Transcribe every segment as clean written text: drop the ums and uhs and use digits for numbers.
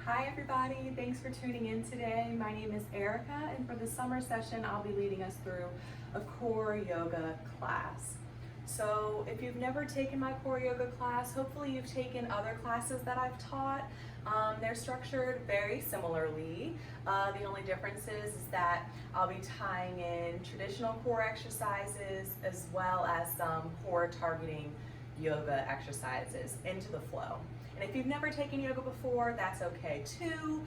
Hi everybody, thanks for tuning in today. My name is Erica, and for the summer session I'll be leading us through a core yoga class. So if you've never taken my core yoga class, hopefully you've taken other classes that I've taught. They're structured very similarly. The only difference is that I'll be tying in traditional core exercises as well as some core targeting yoga exercises into the flow. And if you've never taken yoga before, that's okay too.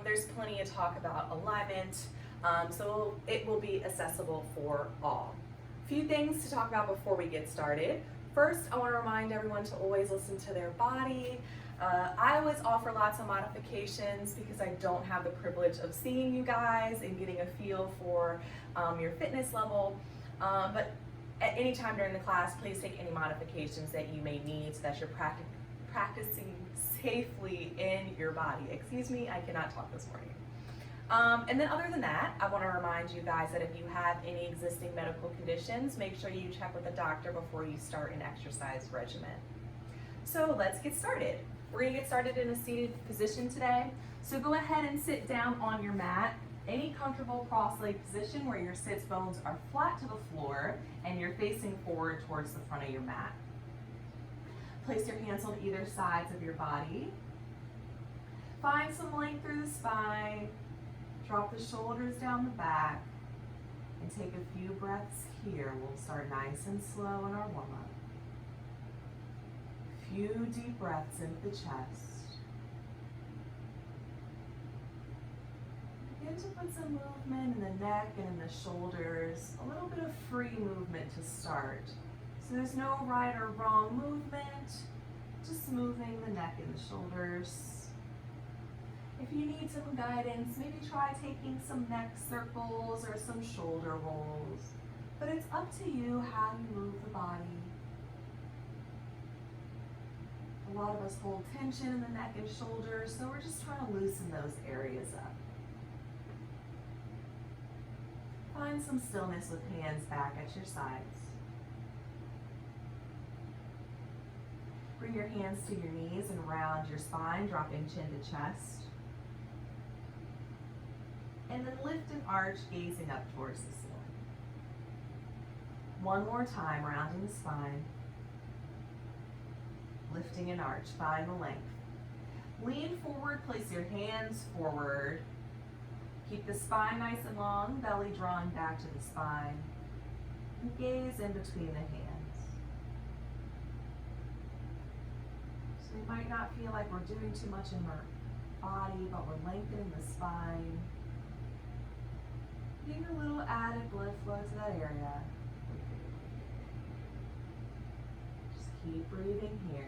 There's plenty of talk about alignment, so it will be accessible for all. A few things to talk about before we get started. First, I want to remind everyone to always listen to their body. I always offer lots of modifications because I don't have the privilege of seeing you guys and getting a feel for your fitness level. But at any time during the class, please take any modifications that you may need so that you're practicing safely in your body. Excuse me, I cannot talk this morning. And then other than that, I want to remind you guys that if you have any existing medical conditions, make sure you check with a doctor before you start an exercise regimen. So let's get started. We're going to get started in a seated position today. So go ahead and sit down on your mat. Any comfortable cross-leg position where your sits bones are flat to the floor and you're facing forward towards the front of your mat. Place your hands on either sides of your body. Find some length through the spine. Drop the shoulders down the back. And take a few breaths here. We'll start nice and slow in our warm-up. Few deep breaths into the chest. Begin to put some movement in the neck and in the shoulders. A little bit of free movement to start. So there's no right or wrong movement, just moving the neck and the shoulders. If you need some guidance, maybe try taking some neck circles or some shoulder rolls. But it's up to you how you move the body. A lot of us hold tension in the neck and shoulders, so we're just trying to loosen those areas up. Find some stillness with hands back at your sides. Bring your hands to your knees and round your spine, dropping chin to chest. And then lift and arch, gazing up towards the ceiling. One more time, rounding the spine. Lifting and arch, find the length. Lean forward, place your hands forward. Keep the spine nice and long, belly drawing back to the spine. And gaze in between the hands. We might not feel like we're doing too much in our body, but we're lengthening the spine. Getting a little added blood flow to that area. Just keep breathing here.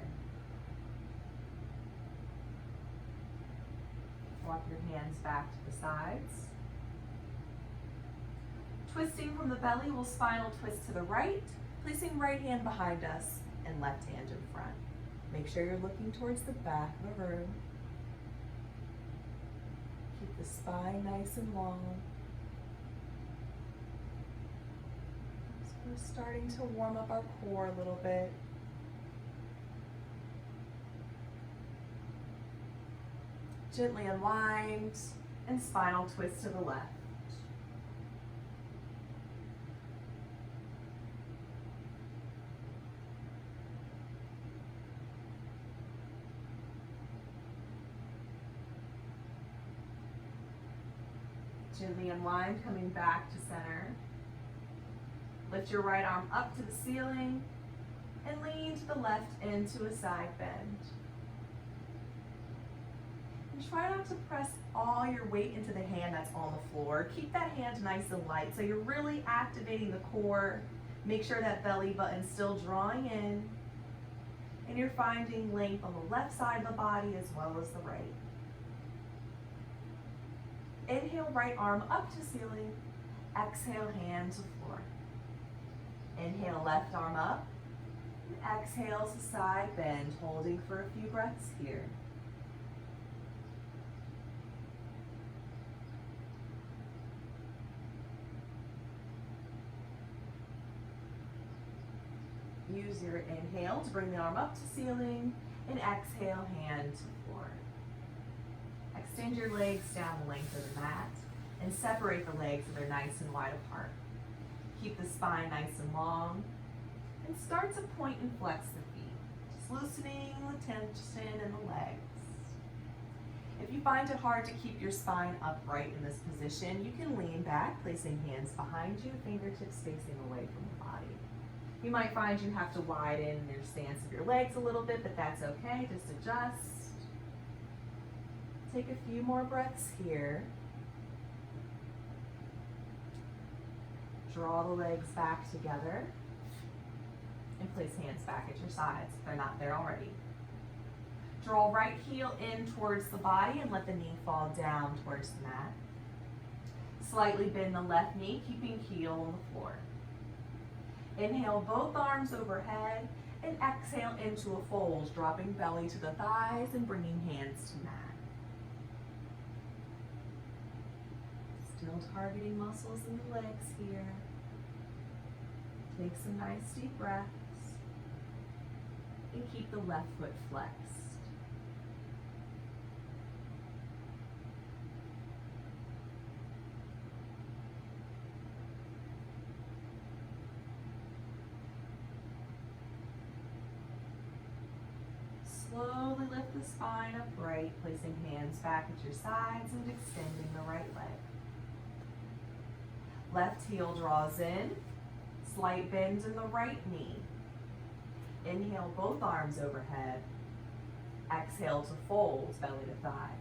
Walk your hands back to the sides. Twisting from the belly, we'll spinal twist to the right, placing right hand behind us and left hand in front. Make sure you're looking towards the back of the room. Keep the spine nice and long. So we're starting to warm up our core a little bit. Gently unwind and spinal twist to the left. Gently unwind, coming back to center. Lift your right arm up to the ceiling and lean to the left into a side bend. And try not to press all your weight into the hand that's on the floor. Keep that hand nice and light so you're really activating the core. Make sure that belly button's still drawing in and you're finding length on the left side of the body as well as the right. Inhale, right arm up to ceiling. Exhale, hand to floor. Inhale, left arm up. And exhale to side bend, holding for a few breaths here. Use your inhale to bring the arm up to ceiling and exhale, hand to floor. extend your legs down the length of the mat and separate the legs so they're nice and wide apart. Keep the spine nice and long and start to point and flex the feet, just loosening the tension in the legs. If you find it hard to keep your spine upright in this position, you can lean back, placing hands behind you, fingertips facing away from the body. You might find you have to widen your stance of your legs a little bit, but that's okay. Just adjust. Take a few more breaths here. Draw the legs back together and place hands back at your sides if they're not there already. Draw right heel in towards the body and let the knee fall down towards the mat. Slightly bend the left knee, keeping heel on the floor. Inhale both arms overhead and exhale into a fold, dropping belly to the thighs and bringing hands to mat. Still targeting muscles in the legs here. Take some nice deep breaths and keep the left foot flexed. Slowly lift the spine upright, placing hands back at your sides and extending the right leg. Left heel draws in, slight bend in the right knee. Inhale both arms overhead. Exhale to fold, belly to thighs.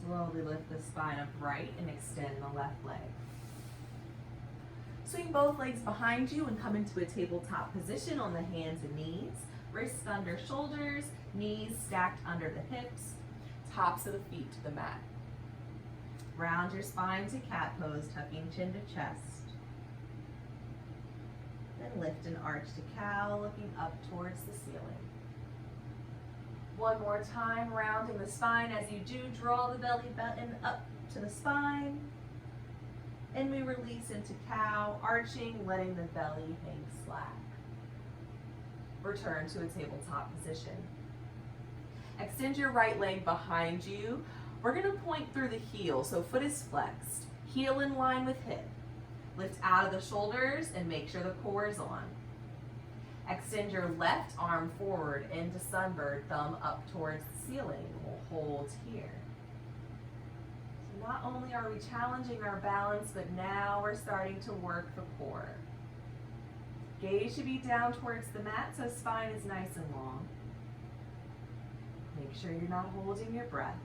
Slowly lift the spine upright and extend the left leg. Swing both legs behind you and come into a tabletop position on the hands and knees. Wrists under shoulders, knees stacked under the hips, tops of the feet to the mat. Round your spine to cat pose, tucking chin to chest. Then lift and arch to cow, looking up towards the ceiling. One more time, rounding the spine. As you do, draw the belly button up to the spine. And we release into cow, arching, letting the belly hang slack. Return to a tabletop position. Extend your right leg behind you. We're going to point through the heel, so foot is flexed. Heel in line with hip. Lift out of the shoulders and make sure the core is on. Extend your left arm forward into sunbird, thumb up towards the ceiling. We'll hold here. So not only are we challenging our balance, but now we're starting to work the core. Gaze should be down towards the mat so spine is nice and long. Make sure you're not holding your breath.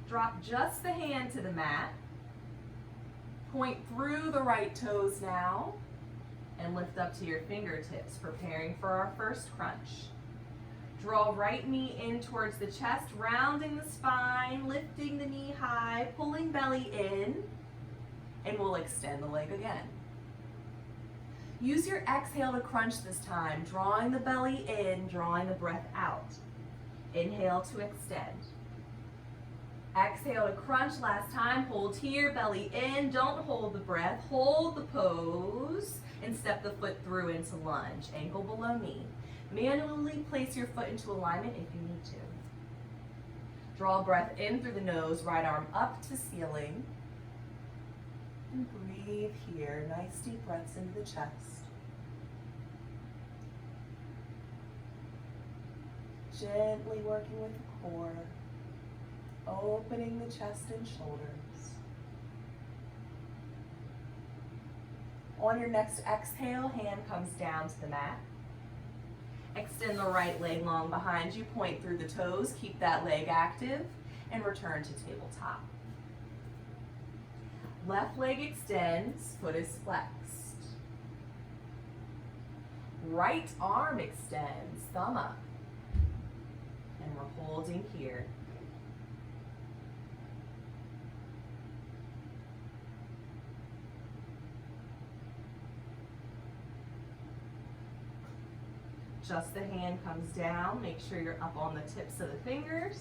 Drop just the hand to the mat. Point through the right toes now. And lift up to your fingertips, preparing for our first crunch. Draw right knee in towards the chest, rounding the spine, lifting the knee high, pulling belly in, and we'll extend the leg again. Use your exhale to crunch this time, drawing the belly in, drawing the breath out. Inhale to extend. Exhale to crunch last time. Hold here, belly in. Don't hold the breath. Hold the pose and step the foot through into lunge. Ankle below knee. Manually place your foot into alignment if you need to. Draw breath in through the nose, right arm up to ceiling. And breathe here. Nice deep breaths into the chest. Gently working with the core. Opening the chest and shoulders. On your next exhale, hand comes down to the mat. Extend the right leg long behind you, point through the toes, keep that leg active, and return to tabletop. Left leg extends, foot is flexed. Right arm extends, thumb up. And we're holding here. Just the hand comes down. Make sure you're up on the tips of the fingers.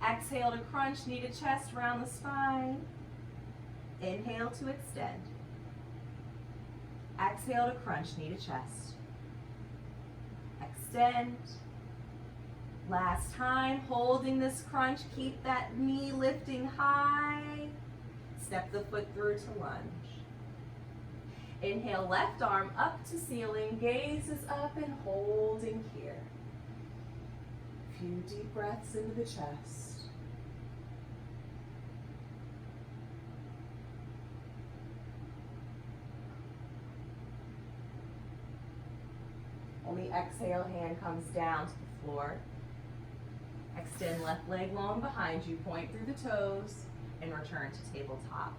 Exhale to crunch, knee to chest, round the spine. Inhale to extend. Exhale to crunch, knee to chest. Extend. Last time, holding this crunch, keep that knee lifting high. Step the foot through to lunge. Inhale, left arm up to ceiling, gaze is up and holding here. Few deep breaths into the chest. On the exhale, hand comes down to the floor. Extend left leg long behind you, point through the toes, and return to tabletop.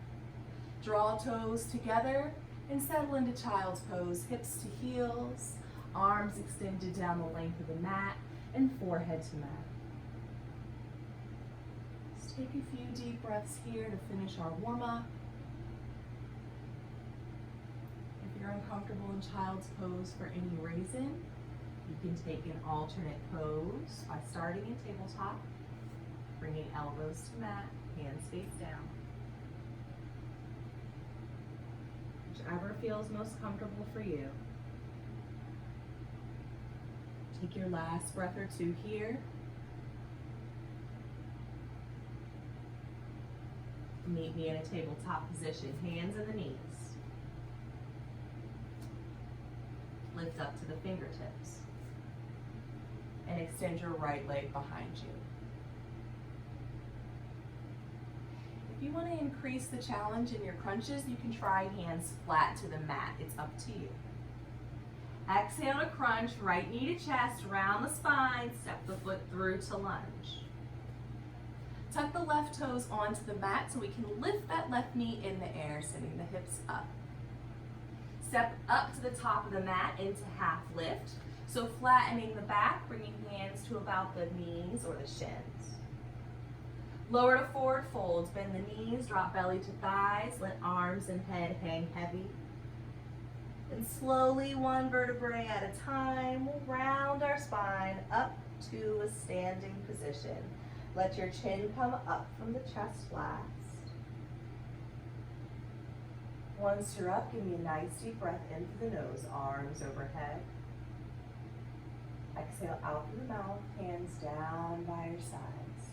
Draw toes together and settle into child's pose, hips to heels, arms extended down the length of the mat, and forehead to mat. Let's take a few deep breaths here to finish our warm-up. If you're uncomfortable in child's pose for any reason, you can take an alternate pose by starting in tabletop, bringing elbows to mat, hands face down. Whichever feels most comfortable for you. Take your last breath or two here. Meet me in a tabletop position, hands in the knees. Lift up to the fingertips. And extend your right leg behind you. If you want to increase the challenge in your crunches, you can try hands flat to the mat. It's up to you. Exhale to crunch, right knee to chest, round the spine, step the foot through to lunge. Tuck the left toes onto the mat so we can lift that left knee in the air, sending the hips up. Step up to the top of the mat into half lift. So flattening the back, bringing hands to about the knees or the shins. Lower to forward folds, bend the knees, drop belly to thighs, let arms and head hang heavy. And slowly, one vertebrae at a time, we'll round our spine up to a standing position. Let your chin come up from the chest last. Once you're up, give me a nice deep breath in through the nose, arms overhead. Exhale out through the mouth, hands down by your sides.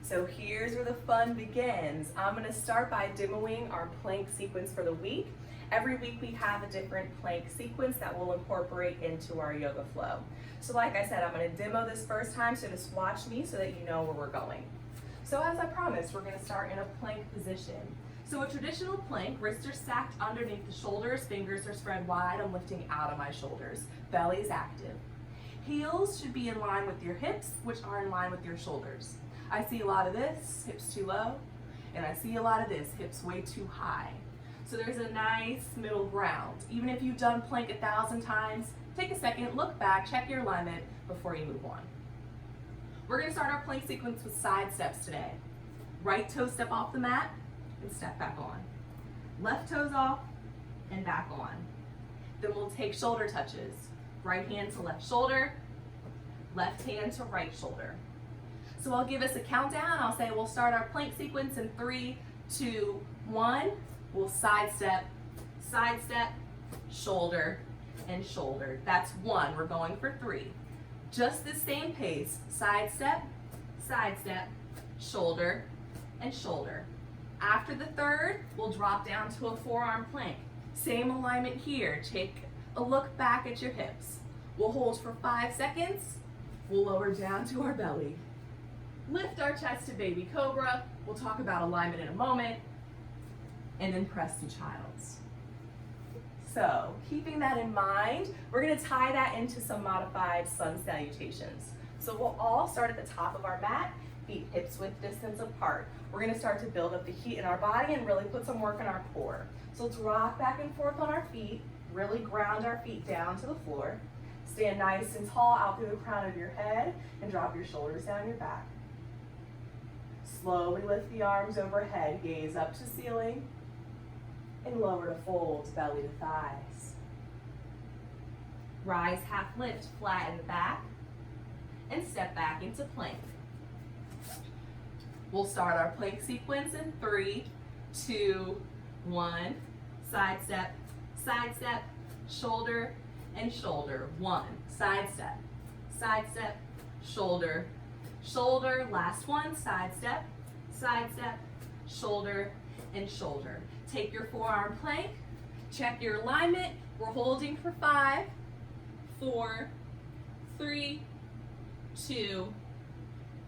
So here's where the fun begins. I'm going to start by demoing our plank sequence for the week. Every week we have a different plank sequence that we'll incorporate into our yoga flow. So like I said, I'm going to demo this first time, so just watch me so that you know where we're going. So as I promised, we're going to start in a plank position. So a traditional plank, wrists are stacked underneath the shoulders, fingers are spread wide, I'm lifting out of my shoulders. Belly is active. Heels should be in line with your hips, which are in line with your shoulders. I see a lot of this, hips too low, and I see a lot of this, hips way too high. So there's a nice middle ground. Even if you've done plank 1,000 times, take a second, look back, check your alignment before you move on. We're going to start our plank sequence with side steps today. Right toe step off the mat, and step back on. Left toes off and back on. Then we'll take shoulder touches. Right hand to left shoulder, left hand to right shoulder. So I'll give us a countdown. I'll say we'll start our plank sequence in 3, 2, 1. We'll sidestep, shoulder, and shoulder. That's 1. We're going for 3. Just the same pace. Sidestep, shoulder, and shoulder. After the third, we'll drop down to a forearm plank. Same alignment here. Take a look back at your hips. We'll hold for 5 seconds. We'll lower down to our belly. Lift our chest to baby cobra. We'll talk about alignment in a moment. And then press to child's. So, keeping that in mind, we're going to tie that into some modified sun salutations. So we'll all start at the top of our mat, feet hips width distance apart. We're going to start to build up the heat in our body and really put some work in our core. So let's rock back and forth on our feet, really ground our feet down to the floor. Stand nice and tall out through the crown of your head and drop your shoulders down your back. Slowly lift the arms overhead, gaze up to ceiling, and lower to folds, belly to thighs. Rise, half lift, flatten the back, and step back into plank. We'll start our plank sequence in 3, 2, 1. Side step, shoulder, and shoulder. 1, side step, shoulder, shoulder. Last one, side step, shoulder, and shoulder. Take your forearm plank, check your alignment. We're holding for 5, 4, 3, 2,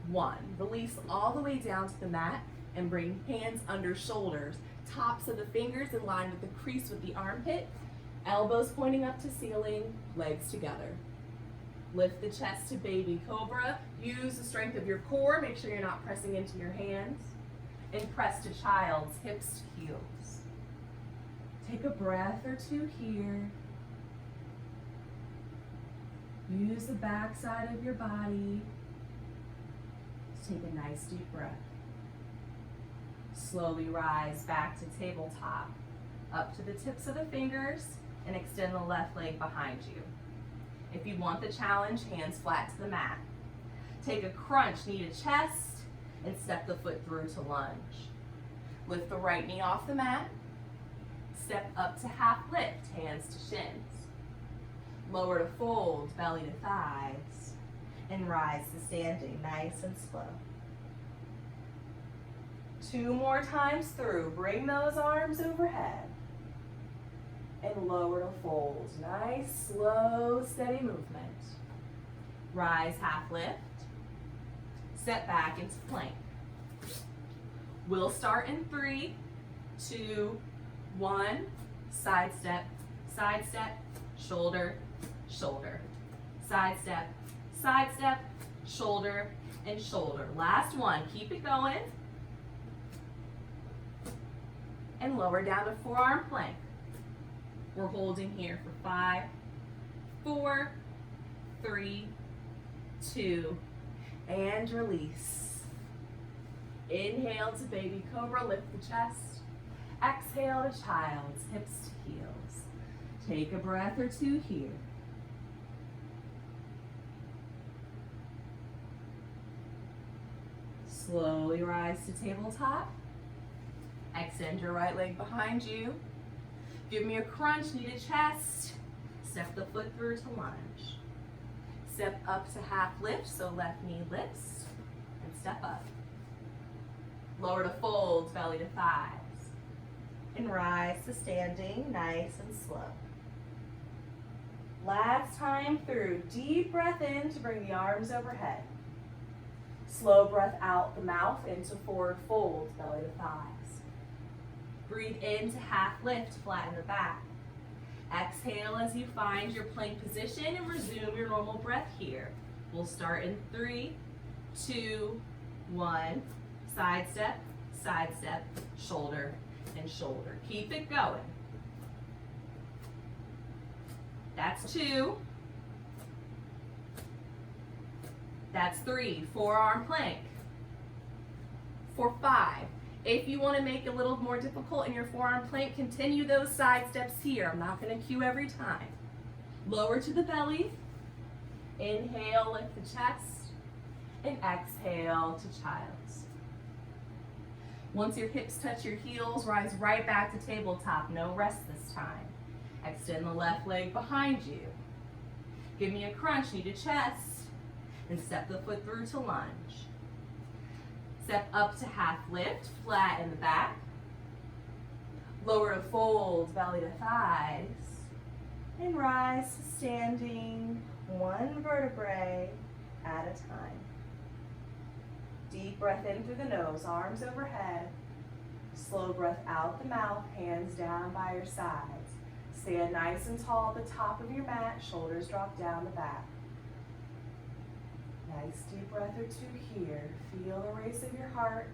1. Release all the way down to the mat and bring hands under shoulders. Tops of the fingers in line with the crease with the armpit. Elbows pointing up to ceiling, legs together. Lift the chest to baby cobra. Use the strength of your core. Make sure you're not pressing into your hands. And press to child's, hips to heels. Take a breath or 2 here. Use the back side of your body. Take a nice deep breath. Slowly rise back to tabletop, up to the tips of the fingers, and extend the left leg behind you. If you want the challenge, hands flat to the mat. Take a crunch, knee to chest, and step the foot through to lunge. Lift the right knee off the mat. Step up to half lift, hands to shins. Lower to fold, belly to thighs, and rise to standing, nice and slow. 2 more times through. Bring those arms overhead. And lower to fold. Nice, slow, steady movement. Rise, half lift. Step back into plank. We'll start in 3, 2, 1. Side step, shoulder, shoulder. Side step, shoulder, and shoulder. Last one, keep it going. And lower down to forearm plank. We're holding here for 5, 4, 3, 2, and release. Inhale to baby cobra, lift the chest. Exhale to child's, hips to heels. Take a breath or 2 here. Slowly rise to tabletop. Extend your right leg behind you. Give me a crunch, knee to chest. Step the foot through to lunge. Step up to half lift, so left knee lifts, and step up. Lower to fold, belly to thighs. And rise to standing, nice and slow. Last time through, deep breath in to bring the arms overhead. Slow breath out the mouth into forward fold, belly to thighs. Breathe into half lift, flatten the back. Exhale as you find your plank position and resume your normal breath here. We'll start in 3, 2, 1. Side step, shoulder, and shoulder. Keep it going. That's 2. That's 3, forearm plank. For 5. If you want to make it a little more difficult in your forearm plank, continue those side steps here. I'm not going to cue every time. Lower to the belly. Inhale, lift the chest. And exhale to child's. Once your hips touch your heels, rise right back to tabletop. No rest this time. Extend the left leg behind you. Give me a crunch, knee to chest. And step the foot through to lunge. Step up to half lift, flatten the back. Lower to fold, belly to thighs. And rise to standing, 1 vertebrae at a time. Deep breath in through the nose, arms overhead. Slow breath out the mouth, hands down by your sides. Stand nice and tall at the top of your mat, shoulders drop down the back. Nice deep breath or 2 here. Feel the race of your heart.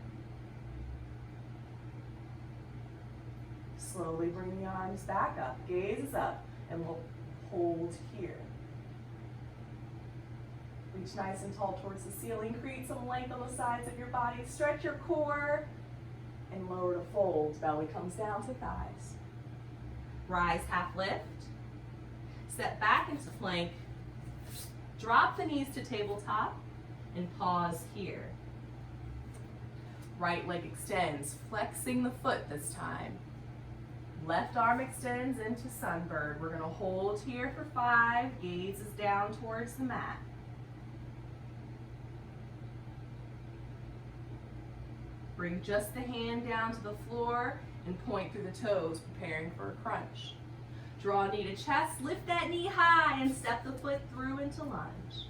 Slowly bring the arms back up, gaze up, and we'll hold here. Reach nice and tall towards the ceiling. Create some length on the sides of your body. Stretch your core and lower to fold. Belly comes down to thighs. Rise, half lift. Step back into plank. Drop the knees to tabletop and pause here. Right leg extends, flexing the foot this time. Left arm extends into sunbird. We're going to hold here for 5. Gaze is down towards the mat. Bring just the hand down to the floor and point through the toes, preparing for a crunch. Draw knee to chest, lift that knee high and step the foot through into lunge.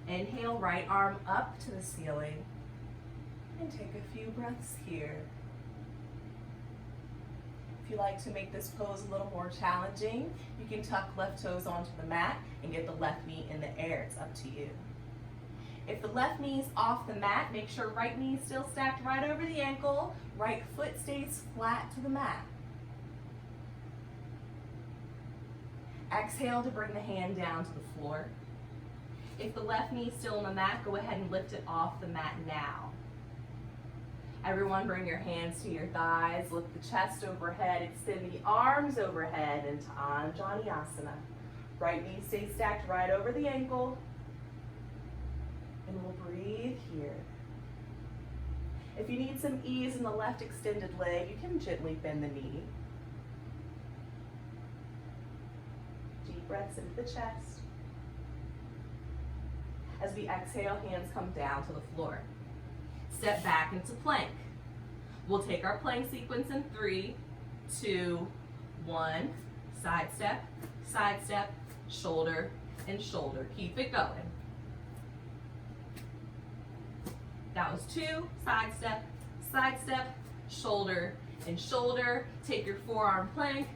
Inhale, right arm up to the ceiling and take a few breaths here. If you like to make this pose a little more challenging, you can tuck left toes onto the mat and get the left knee in the air. It's up to you. If the left knee is off the mat, make sure right knee is still stacked right over the ankle, right foot stays flat to the mat. Exhale to bring the hand down to the floor. If the left knee is still on the mat, go ahead and lift it off the mat now. Everyone bring your hands to your thighs, lift the chest overhead, extend the arms overhead into Anjaneyasana. Right knee stays stacked right over the ankle. And we'll breathe here. If you need some ease in the left extended leg, you can gently bend the knee. Deep breaths into the chest. As we exhale, hands come down to the floor. Step back into plank. We'll take our plank sequence in 3, 2, 1. Side step, shoulder, and shoulder. Keep it going. That was 2, side step, shoulder, and shoulder. Take your forearm plank,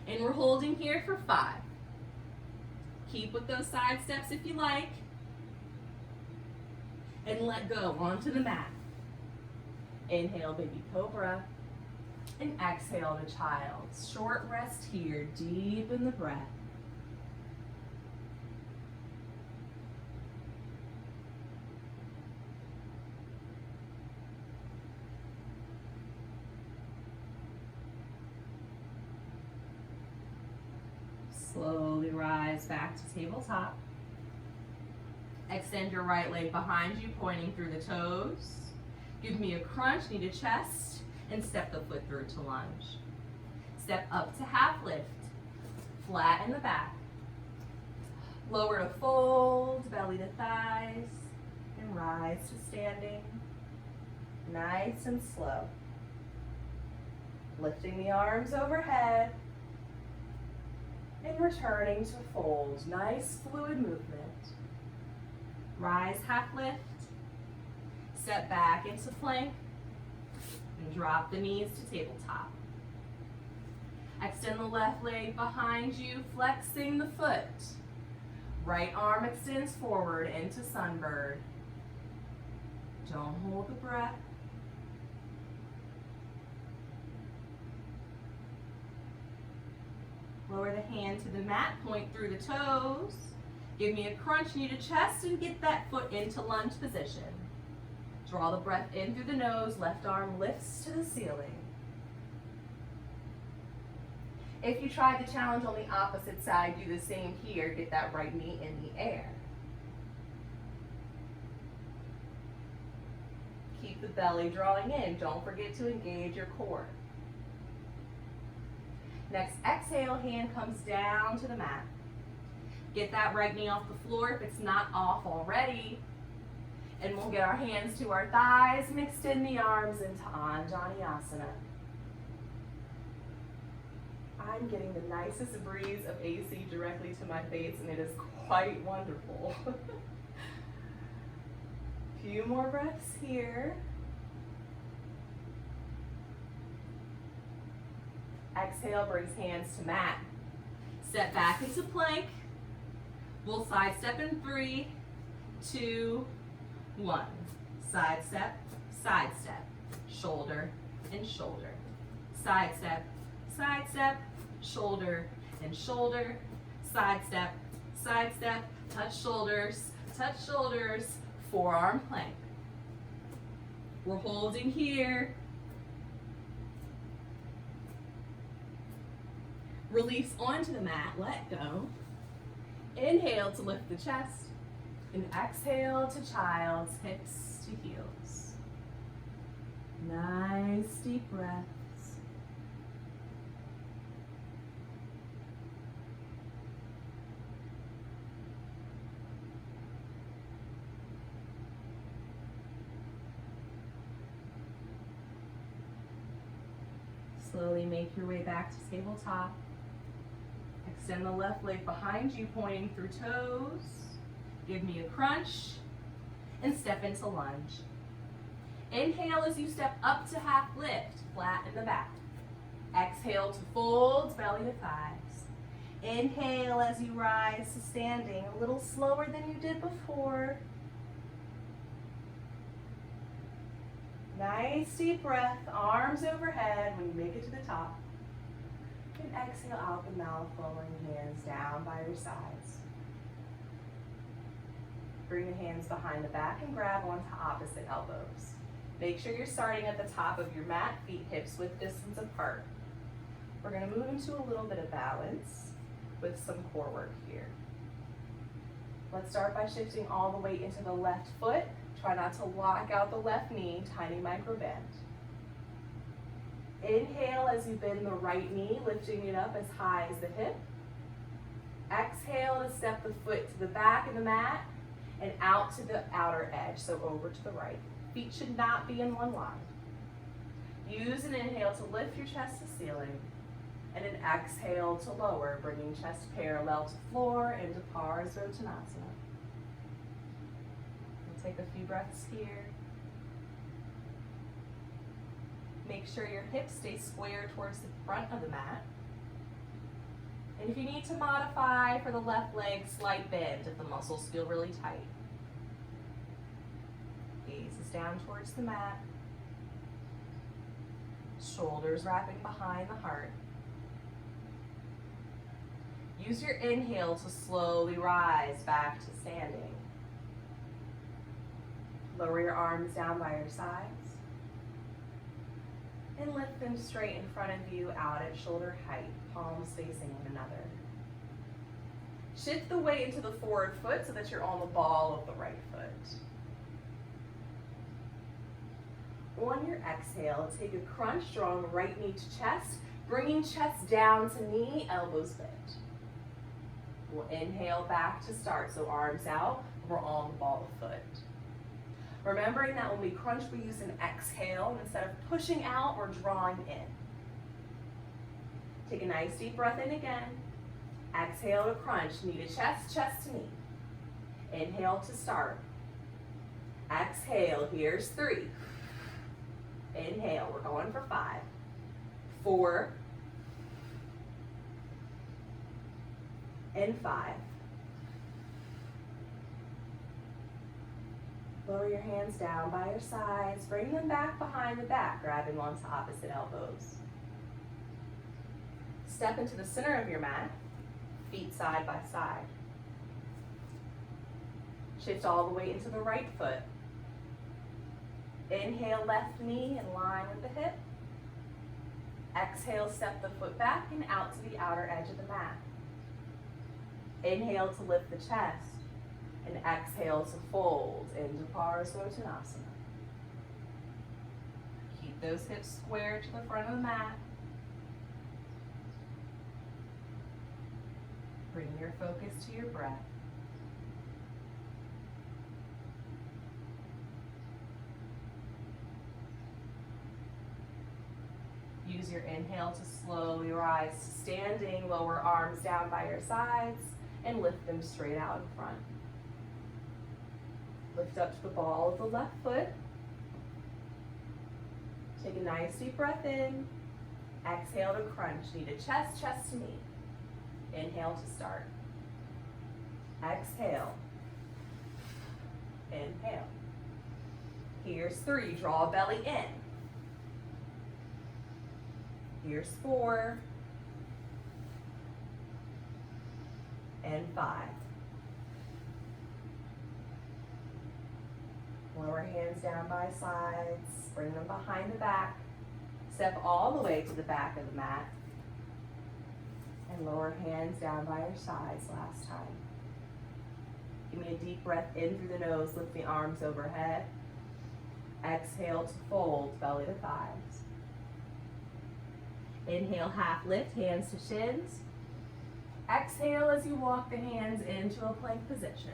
and we're holding here for 5. Keep with those side steps if you like, and let go onto the mat. Inhale, baby cobra, and exhale to child. Short rest here, deep in the breath. Slowly rise back to tabletop. Extend your right leg behind you, pointing through the toes. Give me a crunch, knee to chest, and step the foot through to lunge. Step up to half lift, flat in the back. Lower to fold, belly to thighs, and rise to standing. Nice and slow. Lifting the arms overhead. And returning to fold. Nice fluid movement. Rise, half lift. Step back into plank. And drop the knees to tabletop. Extend the left leg behind you, flexing the foot. Right arm extends forward into sunbird. Don't hold the breath. Lower the hand to the mat, point through the toes. Give me a crunch, knee to chest, and get that foot into lunge position. Draw the breath in through the nose, left arm lifts to the ceiling. If you tried the challenge on the opposite side, do the same here. Get that right knee in the air. Keep the belly drawing in. Don't forget to engage your core. Next, exhale, hand comes down to the mat. Get that right knee off the floor if it's not off already. And we'll get our hands to our thighs and extend the arms into Anjaneyasana. I'm getting the nicest breeze of AC directly to my face, and it is quite wonderful. Few more breaths here. Exhale, brings hands to mat. Step back into plank. We'll side step in 3, 2, 1. Side step, shoulder and shoulder. Side step, shoulder and shoulder. Side step, touch shoulders, forearm plank. We're holding here. Release onto the mat, let go. Inhale to lift the chest, and exhale to child's hips to heels. Nice deep breaths. Slowly make your way back to tabletop. Extend the left leg behind you, pointing through toes. Give me a crunch and step into lunge. Inhale as you step up to half lift, flat in the back. Exhale to fold, belly to thighs. Inhale as you rise to standing, a little slower than you did before. Nice deep breath, arms overhead when you make it to the top. And exhale out the mouth, lowering hands down by your sides. Bring the hands behind the back and grab onto opposite elbows. Make sure you're starting at the top of your mat, feet hips width distance apart. We're going to move into a little bit of balance with some core work here. Let's start by shifting all the weight into the left foot. Try not to lock out the left knee, tiny micro bend. Inhale as you bend the right knee, lifting it up as high as the hip. Exhale to step the foot to the back of the mat and out to the outer edge, so over to the right. Feet should not be in one line. Use an inhale to lift your chest to ceiling and an exhale to lower, bringing chest parallel to floor into Parsvottanasana. We'll take a few breaths here. Make sure your hips stay square towards the front of the mat. And if you need to modify for the left leg, slight bend if the muscles feel really tight. Gaze is down towards the mat. Shoulders wrapping behind the heart. Use your inhale to slowly rise back to standing. Lower your arms down by your sides. And lift them straight in front of you, out at shoulder height, palms facing one another. Shift the weight into the forward foot so that you're on the ball of the right foot. On your exhale, take a crunch, drawing right knee to chest, bringing chest down to knee, elbows bent. We'll inhale back to start, so arms out, we're on the ball of foot. Remembering that when we crunch, we use an exhale, and instead of pushing out, we're drawing in. Take a nice deep breath in again. Exhale to crunch, knee to chest, chest to knee. Inhale to start. Exhale, here's 3. Inhale, we're going for 5, 4, and 5. Lower your hands down by your sides, bring them back behind the back, grabbing onto opposite elbows. Step into the center of your mat, feet side by side. Shift all the way into the right foot. Inhale, left knee in line with the hip. Exhale, step the foot back and out to the outer edge of the mat. Inhale to lift the chest. And exhale to fold into Parsvottanasana. Keep those hips square to the front of the mat. Bring your focus to your breath. Use your inhale to slowly rise to standing, lower arms down by your sides, and lift them straight out in front. Lift up to the ball of the left foot. Take a nice deep breath in. Exhale to crunch, knee to chest, chest to knee. Inhale to start. Exhale. Inhale. Here's 3, draw belly in. Here's 4. And 5. Lower hands down by sides, bring them behind the back. Step all the way to the back of the mat. And lower hands down by your sides last time. Give me a deep breath in through the nose, lift the arms overhead. Exhale to fold, belly to thighs. Inhale, half lift, hands to shins. Exhale as you walk the hands into a plank position.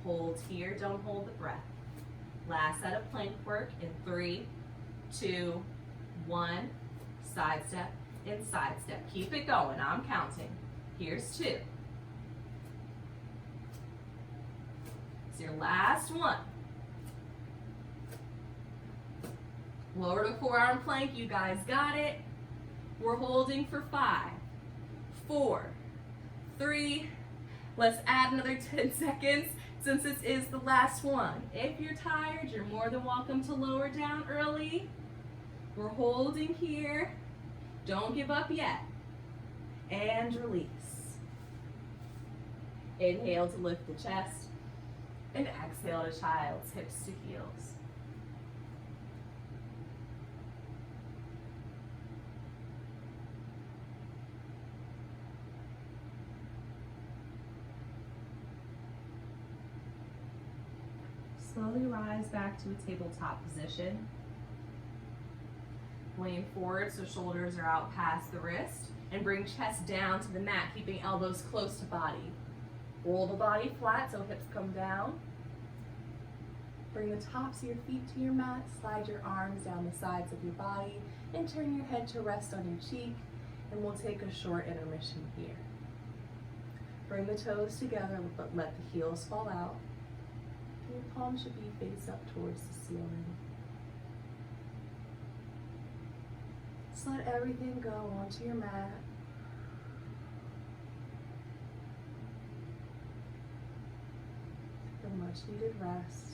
Hold here, don't hold the breath. Last set of plank work in 3, 2, 1. Side step and side step. Keep it going, I'm counting. Here's 2. It's your last one. Lower to forearm plank, you guys got it. We're holding for 5, 4, 3. Let's add another 10 seconds since this is the last one. If you're tired, you're more than welcome to lower down early. We're holding here. Don't give up yet. And release. Inhale to lift the chest. And exhale to child's, hips to heels. Slowly rise back to a tabletop position. Lean forward so shoulders are out past the wrist, and bring chest down to the mat, keeping elbows close to body. Roll the body flat so hips come down. Bring the tops of your feet to your mat, slide your arms down the sides of your body, and turn your head to rest on your cheek, and we'll take a short intermission here. Bring the toes together, but let the heels fall out. Your palm should be face up towards the ceiling. Just let everything go onto your mat. Take a much needed rest.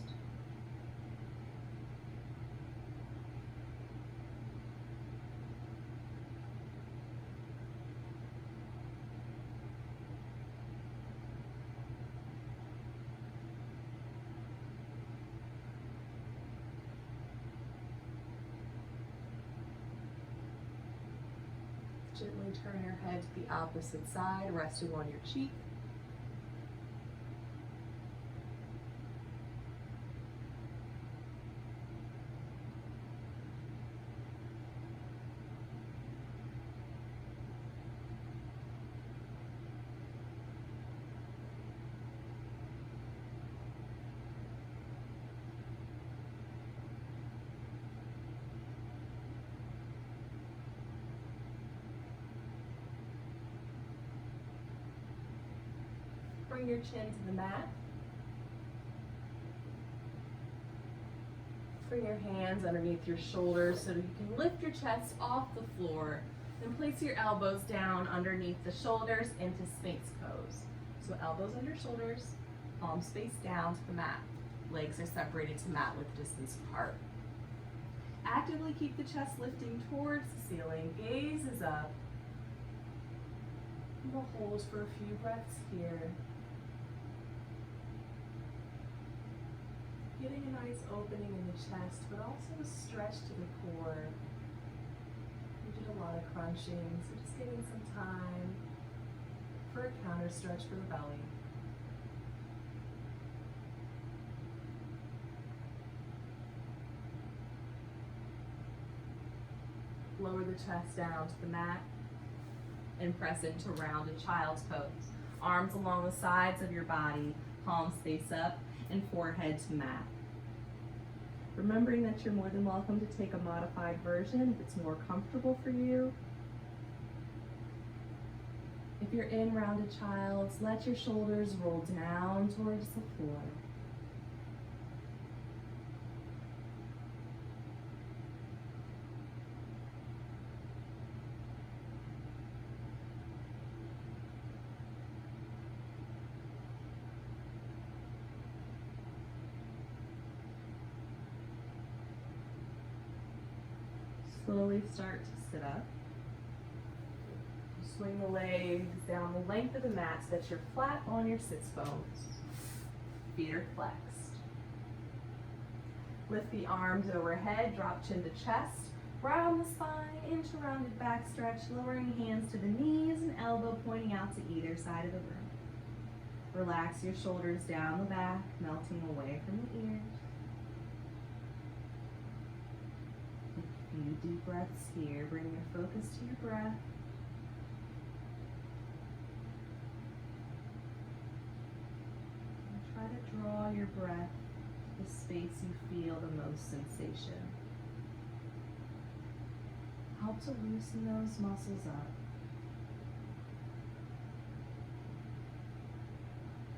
Gently turn your head to the opposite side, resting on your cheek. Bring your chin to the mat. Bring your hands underneath your shoulders so that you can lift your chest off the floor. Then place your elbows down underneath the shoulders into Sphinx pose. So elbows under shoulders, palms face down to the mat. Legs are separated to mat width distance apart. Actively keep the chest lifting towards the ceiling. Gaze is up. We'll hold for a few breaths here. Getting a nice opening in the chest, but also a stretch to the core. We did a lot of crunching, so just getting some time for a counter stretch for the belly. Lower the chest down to the mat and press into rounded child's pose. Arms along the sides of your body, palms face up, and forehead to mat. Remembering that you're more than welcome to take a modified version if it's more comfortable for you. If you're in rounded child's, let your shoulders roll down towards the floor. Slowly start to sit up. Swing the legs down the length of the mat so that you're flat on your sits bones. Feet are flexed. Lift the arms overhead, drop chin to chest. Round the spine into rounded back stretch, lowering hands to the knees and elbow pointing out to either side of the room. Relax your shoulders down the back, melting away from the ears. A few deep breaths here. Bring your focus to your breath. And try to draw your breath to the space you feel the most sensation. Help to loosen those muscles up.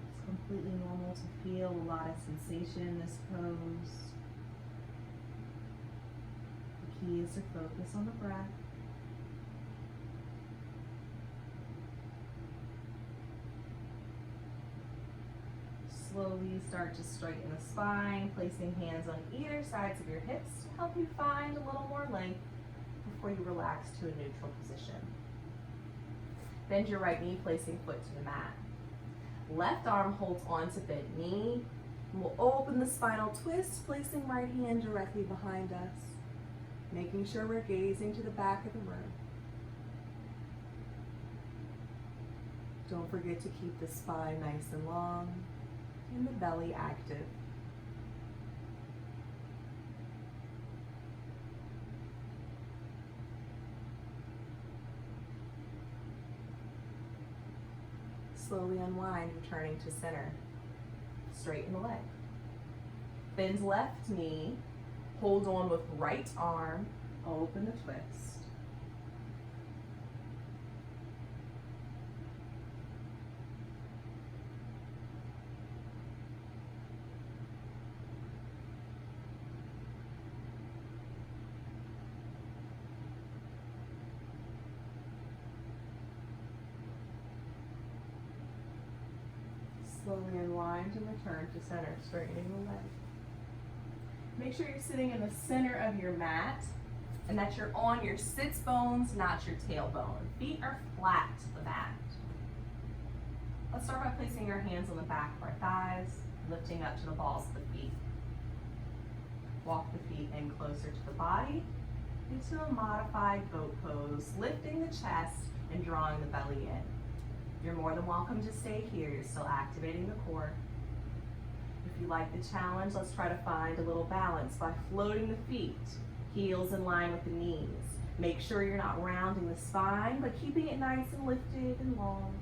It's completely normal to feel a lot of sensation in this pose. The key is to focus on the breath. Slowly start to straighten the spine, placing hands on either sides of your hips to help you find a little more length before you relax to a neutral position. Bend your right knee, placing foot to the mat. Left arm holds on to bent knee. We'll open the spinal twist, placing right hand directly behind us, making sure we're gazing to the back of the room. Don't forget to keep the spine nice and long and the belly active. Slowly unwind, returning to center. Straighten the leg. Bend left knee, hold on with right arm, open the twist. Slowly unwind and return to center, straightening the leg. Make sure you're sitting in the center of your mat and that you're on your sits bones, not your tailbone. Feet are flat to the mat. Let's start by placing your hands on the back of our thighs, lifting up to the balls of the feet. Walk the feet in closer to the body into a modified boat pose, lifting the chest and drawing the belly in. You're more than welcome to stay here. You're still activating the core. If you like the challenge, let's try to find a little balance by floating the feet, heels in line with the knees. Make sure you're not rounding the spine, but keeping it nice and lifted and long.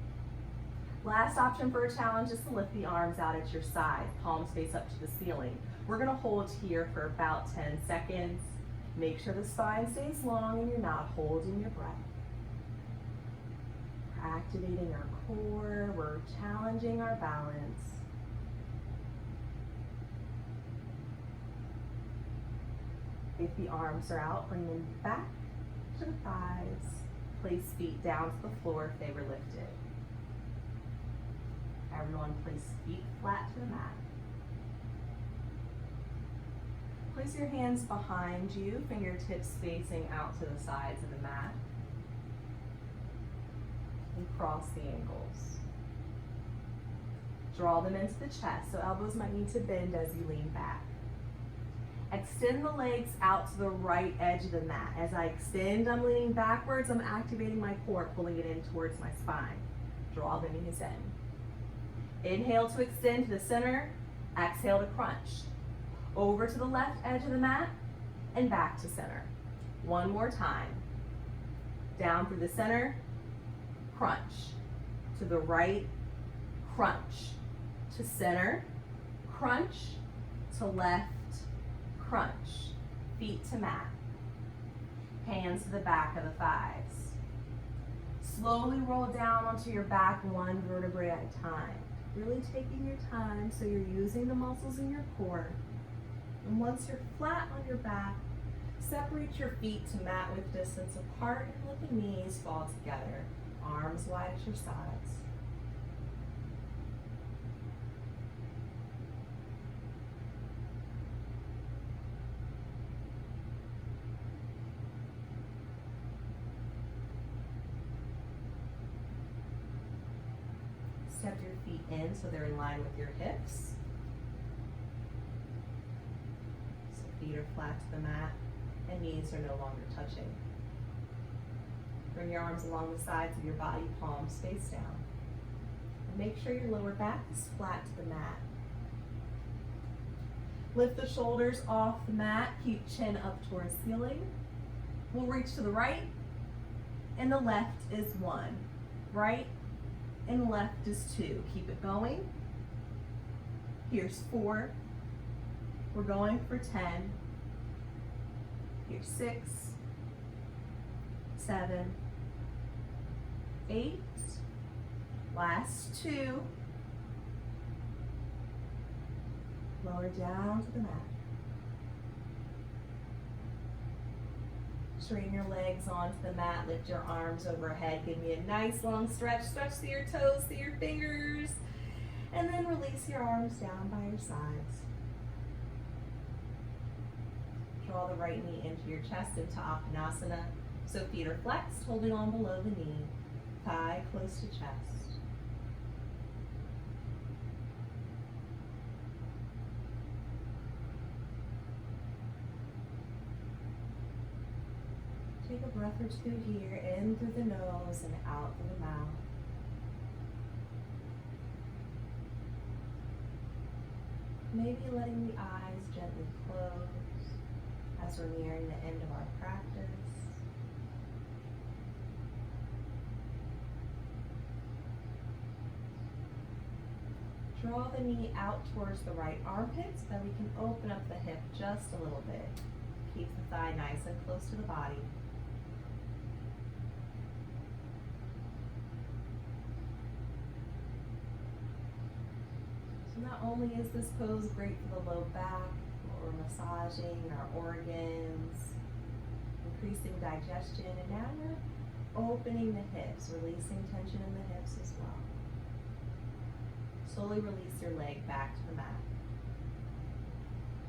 Last option for a challenge is to lift the arms out at your side, palms face up to the ceiling. We're gonna hold here for about 10 seconds. Make sure the spine stays long and you're not holding your breath. We're activating our core, we're challenging our balance. If the arms are out, bring them back to the thighs. Place feet down to the floor if they were lifted. Everyone place feet flat to the mat. Place your hands behind you, fingertips facing out to the sides of the mat. And cross the ankles. Draw them into the chest, so elbows might need to bend as you lean back. Extend the legs out to the right edge of the mat. As I extend, I'm leaning backwards, I'm activating my core, pulling it in towards my spine. Draw the knees in. Inhale to extend to the center, exhale to crunch. Over to the left edge of the mat, and back to center. One more time. Down through the center, crunch. To the right, crunch. To center, crunch. To left, crunch. Feet to mat. Hands to the back of the thighs. Slowly roll down onto your back one vertebrae at a time. Really taking your time so you're using the muscles in your core. And once you're flat on your back, separate your feet to mat with distance apart and let the knees fall together. Arms wide at your sides. Step your feet in so they're in line with your hips. So feet are flat to the mat and knees are no longer touching. Bring your arms along the sides of your body, palms face down. Make sure your lower back is flat to the mat. Lift the shoulders off the mat, keep chin up towards ceiling. We'll reach to the right, and the left is 1. Right and left is 2. Keep it going. Here's 4. We're going for 10. Here's 6, 7, 8. Last 2. Lower down to the mat. Straighten your legs onto the mat, lift your arms overhead, give me a nice long stretch, stretch through your toes, through your fingers, and then release your arms down by your sides. Draw the right knee into your chest into Appanasana, so feet are flexed, holding on below the knee, thigh close to chest. Take a breath or two here, in through the nose and out through the mouth. Maybe letting the eyes gently close as we're nearing the end of our practice. Draw the knee out towards the right armpit so that we can open up the hip just a little bit. Keep the thigh nice and close to the body. Not only is this pose great for the low back, or massaging our organs, increasing digestion, and now we're opening the hips, releasing tension in the hips as well. Slowly release your leg back to the mat.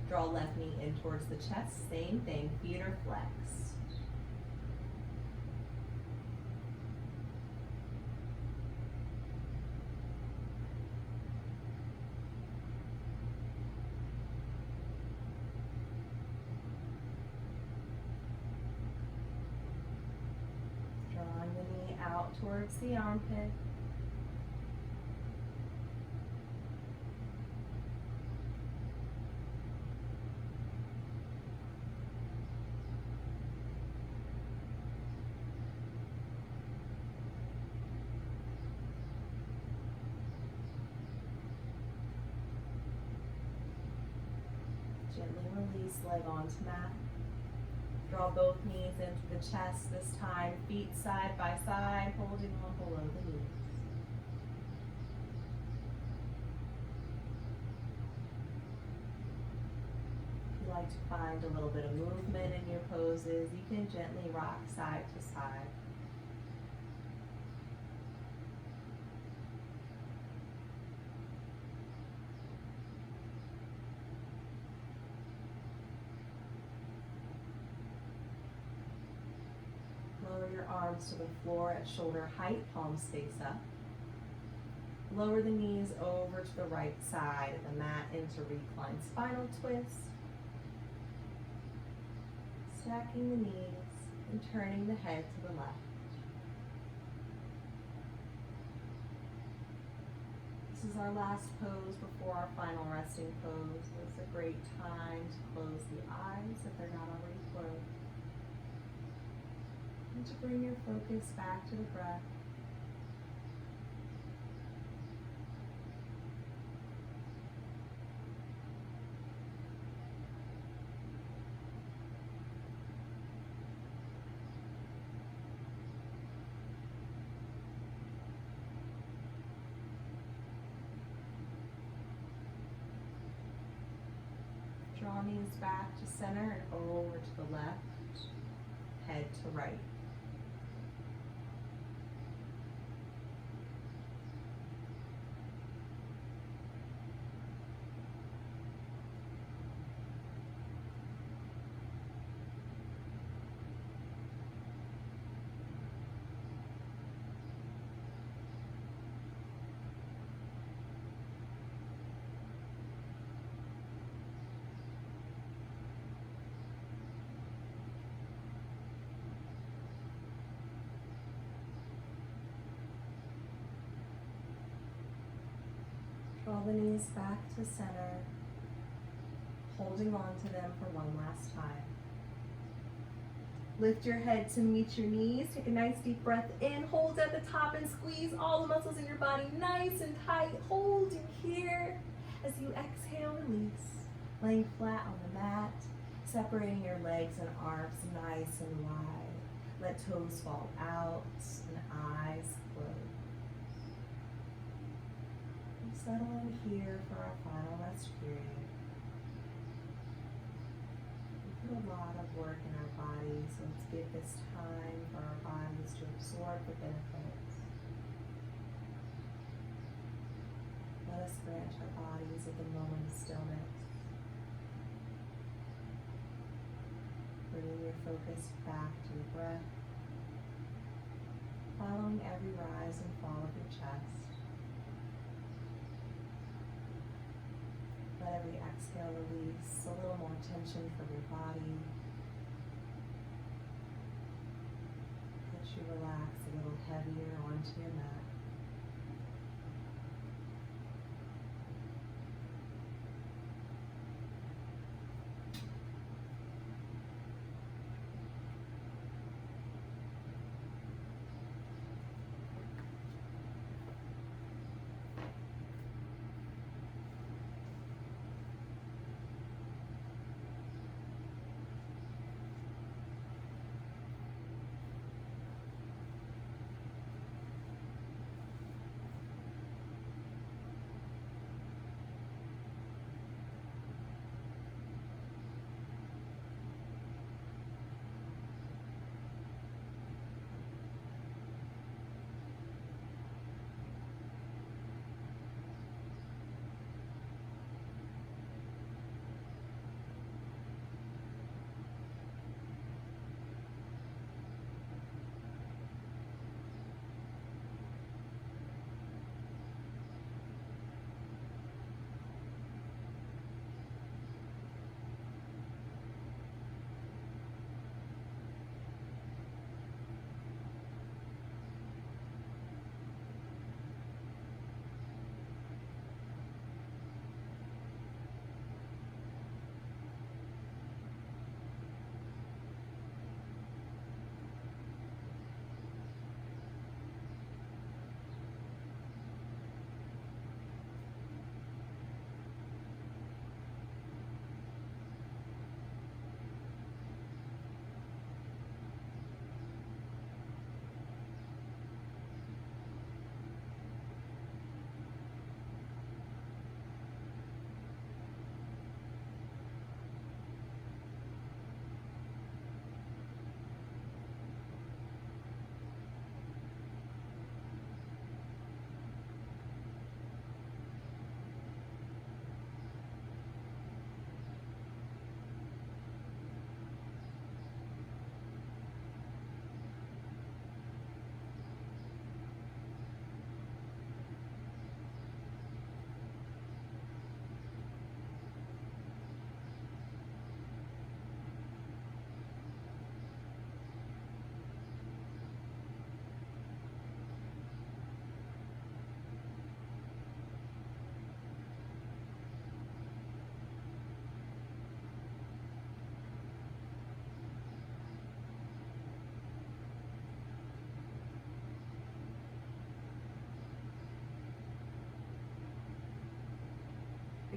Draw left knee in towards the chest, same thing, feet are flexed. Out towards the armpit. Gently release leg onto mat. Draw both knees into the chest this time, feet side by side, holding on below the knees. If you like to find a little bit of movement in your poses, you can gently rock side to side. Lower your arms to the floor at shoulder height, palms face up. Lower the knees over to the right side of the mat into reclined spinal twist. Stacking the knees and turning the head to the left. This is our last pose before our final resting pose. It's a great time to close the eyes if they're not already closed. And to bring your focus back to the breath. Draw knees back to center and over to the left, head to right. Draw the knees back to center, holding on to them for one last time. Lift your head to meet your knees. Take a nice deep breath in. Hold at the top and squeeze all the muscles in your body nice and tight. Holding here. As you exhale, release. Laying flat on the mat. Separating your legs and arms nice and wide. Let toes fall out and eyes close. Settle in here for our final rest period. We put a lot of work in our bodies, so let's give this time for our bodies to absorb the benefits. Let us grant our bodies with a moment of stillness. Bringing your focus back to the breath, following every rise and fall of your chest. Let every exhale release a little more tension from your body. Let you relax a little heavier onto your mat.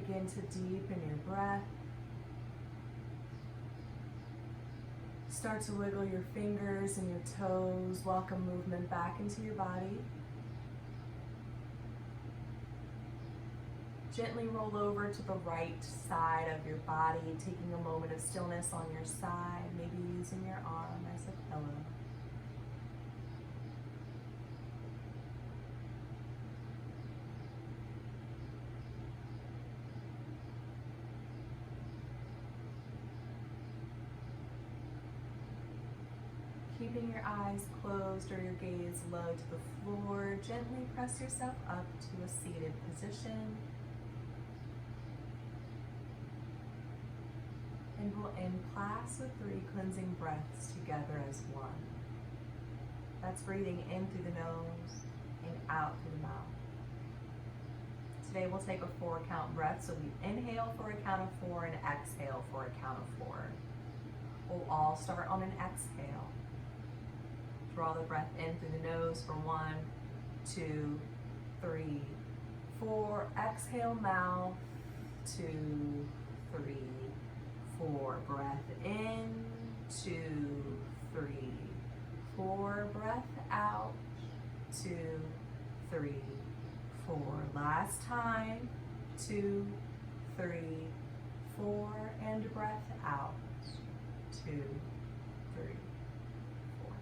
Begin to deepen your breath. Start to wiggle your fingers and your toes. Welcome movement back into your body. Gently roll over to the right side of your body, taking a moment of stillness on your side, maybe using your arm as a pillow. Keeping your eyes closed or your gaze low to the floor, gently press yourself up to a seated position. And we'll end class with 3 cleansing breaths together as one. That's breathing in through the nose and out through the mouth. Today we'll take a 4 count breath. So we inhale for a count of 4 and exhale for a count of 4. We'll all start on an exhale. Draw the breath in through the nose for 1, 2, 3, 4. Exhale, mouth. 2, 3, 4. Breath in. 2, 3, 4. Breath out. 2, 3, 4. Last time. 2, 3, 4. And breath out. 2, 3, 4.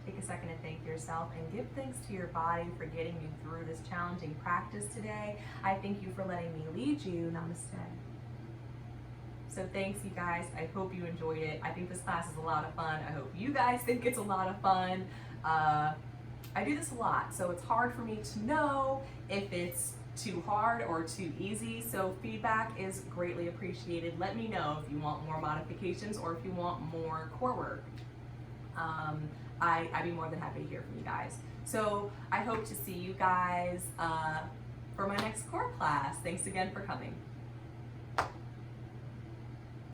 Take a second to thank yourself and give thanks to your body for getting you through this challenging practice today. I thank you for letting me lead you. Namaste. So thanks, you guys. I hope you enjoyed it. I think this class is a lot of fun. I hope you guys think it's a lot of fun. I do this a lot, so it's hard for me to know if it's too hard or too easy, so feedback is greatly appreciated. Let me know if you want more modifications or if you want more core work. I'd be more than happy to hear from you guys. So I hope to see you guys for my next core class. Thanks again for coming.